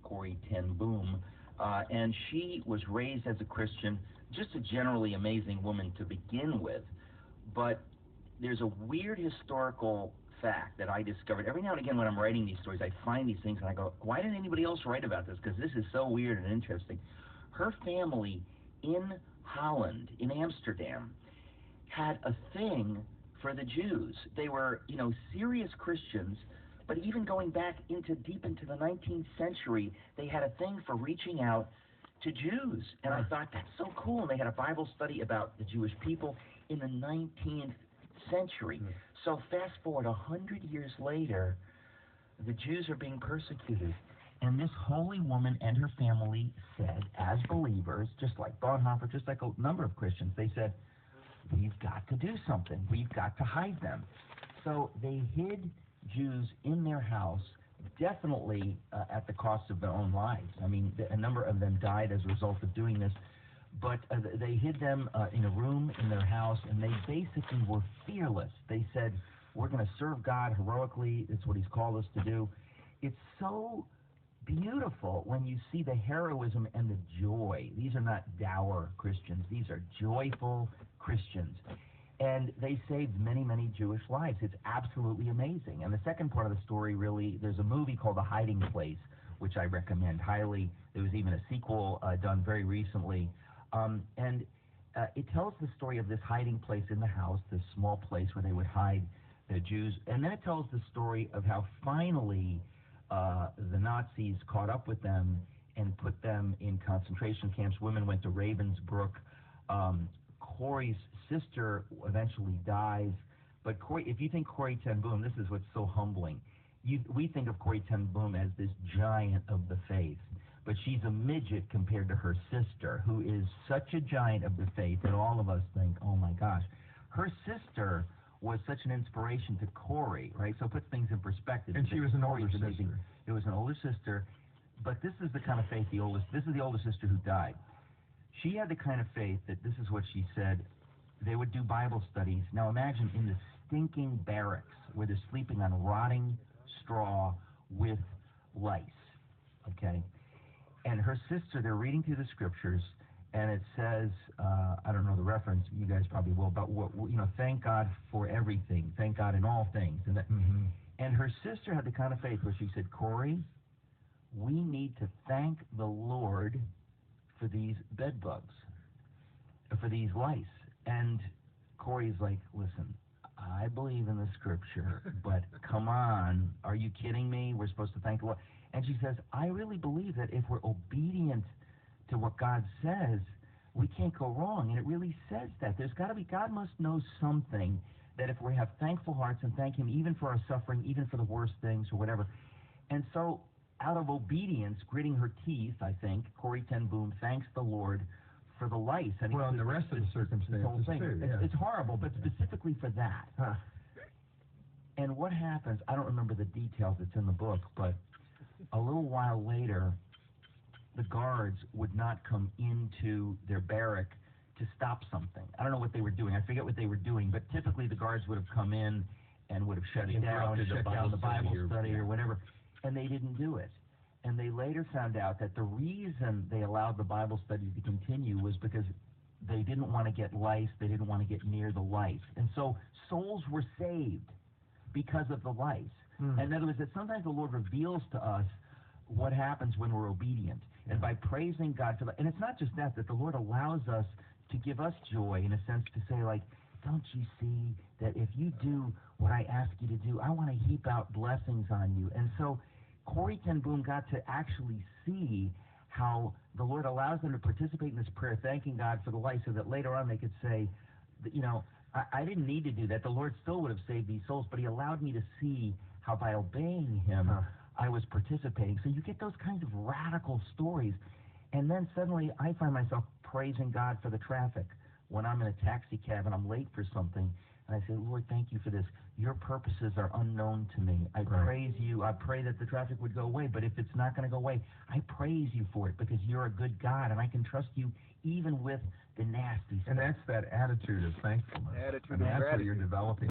Corrie ten Boom, and she was raised as a Christian, just a generally amazing woman to begin with. But there's a weird historical fact that I discovered. Every now and again when I'm writing these stories, I find these things and I go, why didn't anybody else write about this? Because this is so weird and interesting. Her family in Holland, in Amsterdam, had a thing for the Jews. They were, serious Christians, but even going back deep into the 19th century, they had a thing for reaching out to Jews. And I thought, that's so cool. And they had a Bible study about the Jewish people in the 19th century. So fast forward 100 years later, the Jews are being persecuted. And this holy woman and her family said, as believers, just like Bonhoeffer, just like a number of Christians, they said, we've got to do something. We've got to hide them. So they hid Jews in their house, definitely at the cost of their own lives. I mean, a number of them died as a result of doing this. But they hid them in a room in their house, and they basically were fearless. They said, we're going to serve God heroically. It's what he's called us to do. It's so beautiful when you see the heroism and the joy. These are not dour Christians. These are joyful Christians. And they saved many, many Jewish lives. It's absolutely amazing. And the second part of the story, really, there's a movie called The Hiding Place, which I recommend highly. There was even a sequel done very recently. And it tells the story of this hiding place in the house, this small place where they would hide the Jews. And then it tells the story of how finally the Nazis caught up with them and put them in concentration camps. Women went to Ravensbrück. Corrie's sister eventually dies. But if you think Corrie ten Boom, this is what's so humbling. We think of Corrie ten Boom as this giant of the faith. But she's a midget compared to her sister, who is such a giant of the faith that all of us think, oh my gosh. Her sister was such an inspiration to Corrie, right? So it puts things in perspective. And she was an older sister. It was an older sister, but this is the kind of faith this is the older sister who died. She had the kind of faith that this is what she said, they would do Bible studies. Now imagine in the stinking barracks where they're sleeping on rotting straw with lice, okay? And her sister, they're reading through the scriptures, and it says, I don't know the reference, you guys probably will, but thank God for everything, thank God in all things. And and her sister had the kind of faith where she said, Corrie, we need to thank the Lord for these bed bugs, for these lice. And Corrie's like, listen, I believe in the scripture, but come on, are you kidding me? We're supposed to thank the Lord. And she says, I really believe that if we're obedient to what God says, we can't go wrong. And it really says that. There's got to be, God must know something, that if we have thankful hearts and thank him even for our suffering, even for the worst things or whatever. And so out of obedience, gritting her teeth, I think, Corrie ten Boom thanks the Lord for the lice. And the rest of the circumstances too. Yeah. It's horrible, but specifically for that. Huh. And what happens, I don't remember the details, it's in the book, but a little while later, the guards would not come into their barrack to stop something. I don't know what they were doing. I forget what they were doing, but typically the guards would have come in and would have shut it down, shut down the Bible study or whatever, and they didn't do it. And they later found out that the reason they allowed the Bible study to continue was because they didn't want to get lice, they didn't want to get near the lice. And so souls were saved because of the lice. And in other words, that sometimes the Lord reveals to us what happens when we're obedient. And by praising God for that, and it's not just that the Lord allows us to give us joy, in a sense, to say, like, don't you see that if you do what I ask you to do, I want to heap out blessings on you. And so Corrie ten Boom got to actually see how the Lord allows them to participate in this prayer, thanking God for the life, so that later on they could say, I didn't need to do that. The Lord still would have saved these souls, but he allowed me to see how by obeying him, I was participating. So you get those kinds of radical stories. And then suddenly I find myself praising God for the traffic when I'm in a taxi cab and I'm late for something. And I say, Lord, thank you for this. Your purposes are unknown to me. I praise you. I pray that the traffic would go away. But if it's not going to go away, I praise you for it because you're a good God and I can trust you even with the nasty stuff. And that's that attitude of thankfulness. Attitude of that's gratitude. what you're developing.